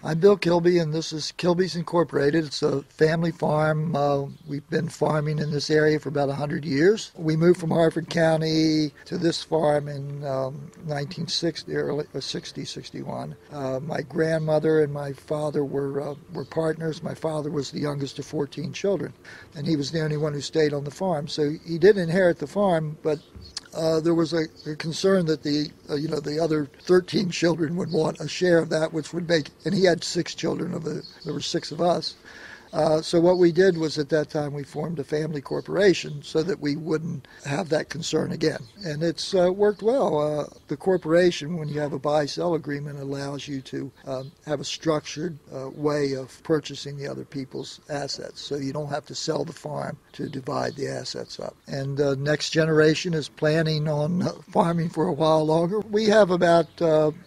I'm Bill KIlby, and this is KIlby's Incorporated. It's a family farm. We've been farming in this area for about 100 years. We moved from Harford County to this farm in 1960, early 61. My grandmother and my father were partners. My father was the youngest of 14 children, and he was the only one who stayed on the farm. So he did inherit the farm, but there was a concern that the other 13 children would want a share of that, which would make, and he had 6 children there were 6 of us. So what we did was at that time we formed a family corporation so that we wouldn't have that concern again. And it's worked well. The corporation, when you have a buy-sell agreement, allows you to have a structured way of purchasing the other people's assets. So you don't have to sell the farm to divide the assets up. And the next generation is planning on farming for a while longer. We have about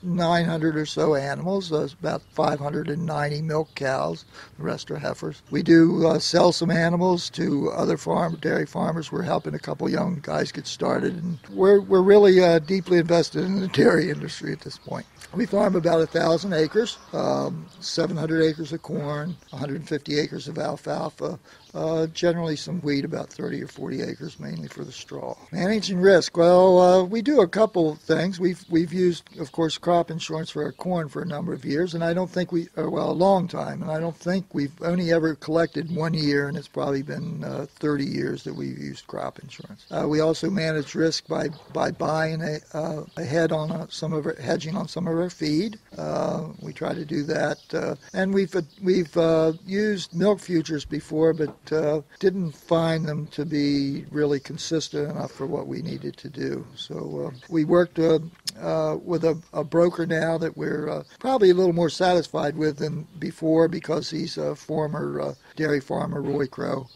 900 or so animals, about 590 milk cows. The rest are heifers. We do sell some animals to other dairy farmers. We're helping a couple young guys get started, and we're really deeply invested in the dairy industry at this point. We farm about 1,000 acres, 700 acres of corn, 150 acres of alfalfa, generally some wheat, about 30 or 40 acres, mainly for the straw. Managing risk, well, we do a couple things. We've used, of course, crop insurance for our corn for a number of years, and I don't think a long time, and I don't think we've only ever collected 1 year, and it's probably been 30 years that we've used crop insurance. We also manage risk by buying ahead on hedging on some of our feed. We try to do that, and we've used milk futures before, but didn't find them to be really consistent enough for what we needed to do. So we worked with a broker now that we're probably a little more satisfied with than before, because he's a former dairy farmer, Roy Crow,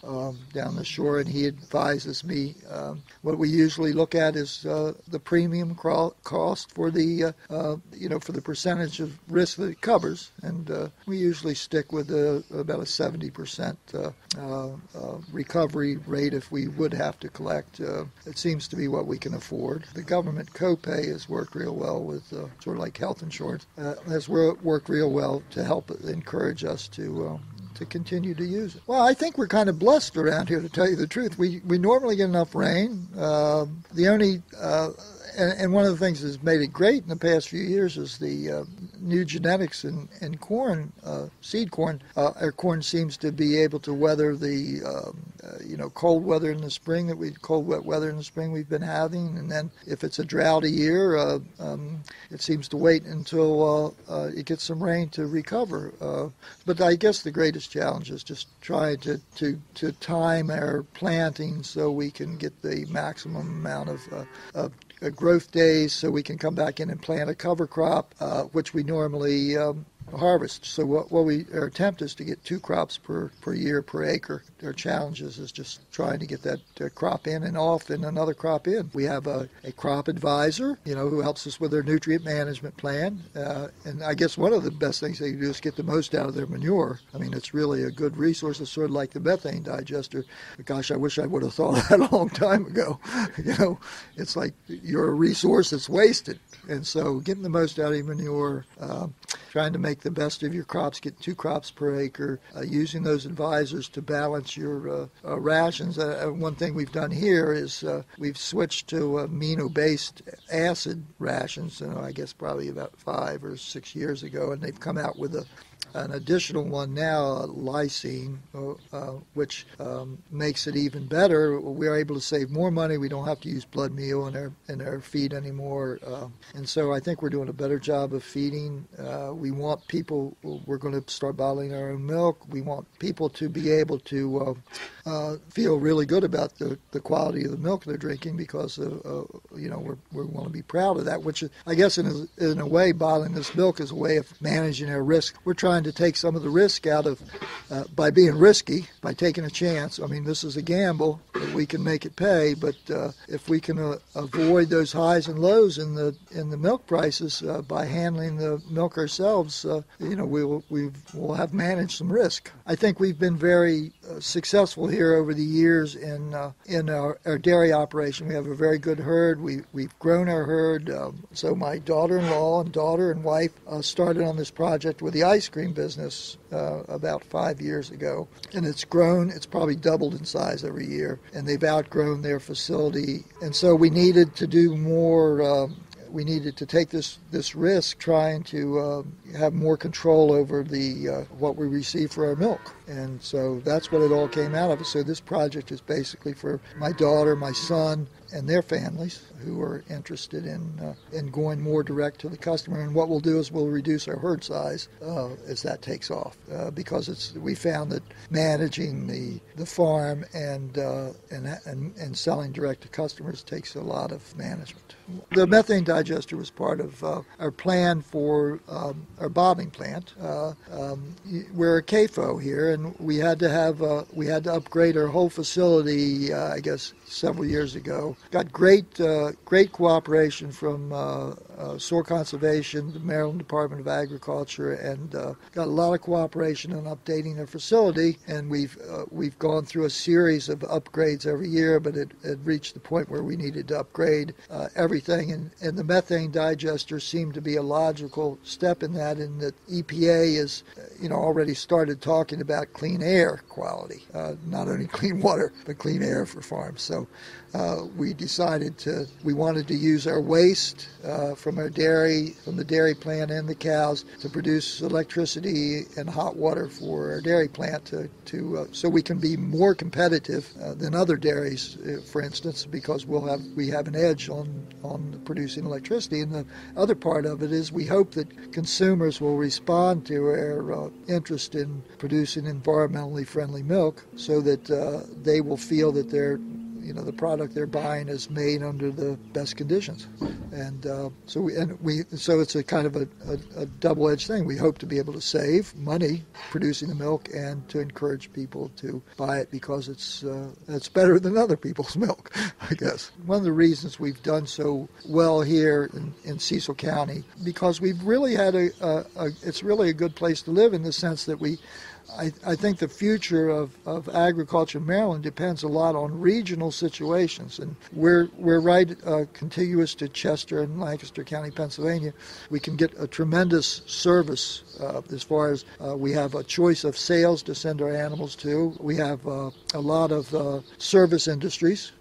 down the shore, and he advises me. What we usually look at is the premium cost for the for the percentage of risk that it covers, and we usually stick with about a 70% recovery rate if we would have to collect. It seems to be what we can afford. The government copay has worked real well with sort of like health insurance, has worked real well to help encourage us to continue to use it. Well, I think we're kind of blessed around here, to tell you the truth. We normally get enough rain. The only and one of the things that's made it great in the past few years is the new genetics in corn, seed corn. Our corn seems to be able to weather the cold weather in the spring wet weather in the spring we've been having, and then if it's a droughty year, it seems to wait until it gets some rain to recover. But I guess the greatest challenge is just trying to time our planting so we can get the maximum amount of growth days, so we can come back in and plant a cover crop, which we normally harvest. So our attempt is to get 2 crops per year per acre. Our challenges is just trying to get that crop in and off and another crop in. We have a crop advisor, who helps us with our nutrient management plan. And I guess one of the best things they can do is get the most out of their manure. I mean, it's really a good resource. It's sort of like the methane digester. But gosh, I wish I would have thought of that a long time ago. It's like you're a resource that's wasted. And so getting the most out of your manure, trying to make the best of your crops, get 2 crops per acre, using those advisors to balance your rations. One thing we've done here is we've switched to amino-based acid rations, I guess probably about 5 or 6 years ago, and they've come out with an additional one now, lysine, which makes it even better. We're able to save more money. We don't have to use blood meal in our feed anymore. And so I think we're doing a better job of feeding. We want people, we're going to start bottling our own milk. We want people to be able to feel really good about the quality of the milk they're drinking, because we want to be proud of that, which I guess in a way, bottling this milk is a way of managing our risk. We're trying to take some of the risk out of, by being risky, by taking a chance. I mean, this is a gamble, but we can make it pay. But if we can avoid those highs and lows in the milk prices by handling the milk ourselves, we'll have managed some risk. I think we've been very successful here over the years in our dairy operation. We have a very good herd. We've grown our herd. So my daughter-in-law and daughter and wife started on this project with the ice cream farm business about 5 years ago, and it's grown. It's probably doubled in size every year, and they've outgrown their facility. And so we needed to do more. We needed to take this risk, trying to have more control over the what we receive for our milk. And so that's what it all came out of. So this project is basically for my daughter, my son, and their families who are interested in going more direct to the customer. And what we'll do is we'll reduce our herd size as that takes off, because we found that managing the farm and selling direct to customers takes a lot of management. The methane digester was part of our plan for our bobbing plant. We're a CAFO here, and we had to upgrade our whole facility. I guess several years ago. Got great cooperation from Soil Conservation, the Maryland Department of Agriculture, and got a lot of cooperation in updating our facility. And we've gone through a series of upgrades every year, but it reached the point where we needed to upgrade everything. And the methane digester seemed to be a logical step in that EPA is, already started talking about clean air quality, not only clean water, but clean air for farms. So we decided we wanted to use our waste from the dairy plant and the cows to produce electricity and hot water for our dairy plant so we can be more competitive than other dairies, for instance, because we have an edge on producing electricity. And the other part of it is we hope that consumers will respond to our interest in producing environmentally friendly milk, so that they will feel that the product they're buying is made under the best conditions. And so it's a kind of a double-edged thing. We hope to be able to save money producing the milk and to encourage people to buy it because it's better than other people's milk, I guess. One of the reasons we've done so well here in Cecil County, because we've really had it's really a good place to live in the sense that I think the future of agriculture in Maryland depends a lot on regional situations, and we're right contiguous to Chester and Lancaster County, Pennsylvania. We can get a tremendous service as far as we have a choice of sales to send our animals to. We have a lot of service industries.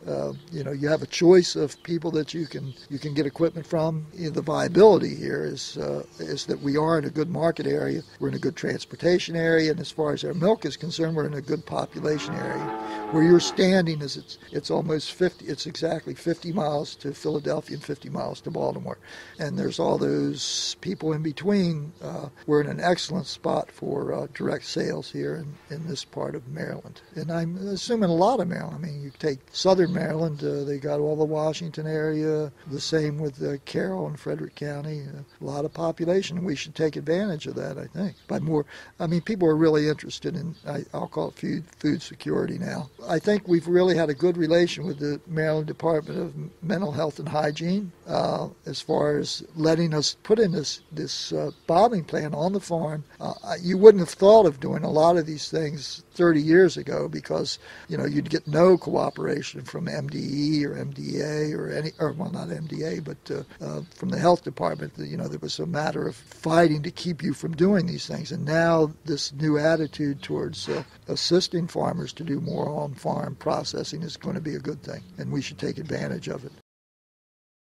You have a choice of people that you can get equipment from. The viability here is that we are in a good market area. We're in a good transportation area, and as far as our milk is concerned, we're in a good population area. Where you're standing is it's almost 50. It's exactly 50 miles to Philadelphia and 50 miles to Baltimore, and there's all those people in between. We're in an excellent spot for direct sales here in this part of Maryland, and I'm assuming a lot of Maryland. I mean, you take Southern Maryland, they got all the Washington area. The same with Carroll and Frederick County. A lot of population, and we should take advantage of that. I think by more. I mean, people are really interested in. I'll call it food security now. I think we've really had a good relation with the Maryland Department of Mental Health and Hygiene as far as letting us put in this bobbing plant on the farm. You wouldn't have thought of doing a lot of these things 30 years ago because you'd get no cooperation from MDE or MDA or not MDA, but from the health department. There was a matter of fighting to keep you from doing these things, and now this new attitude towards assisting farmers to do more on-farm processing is going to be a good thing, and we should take advantage of it.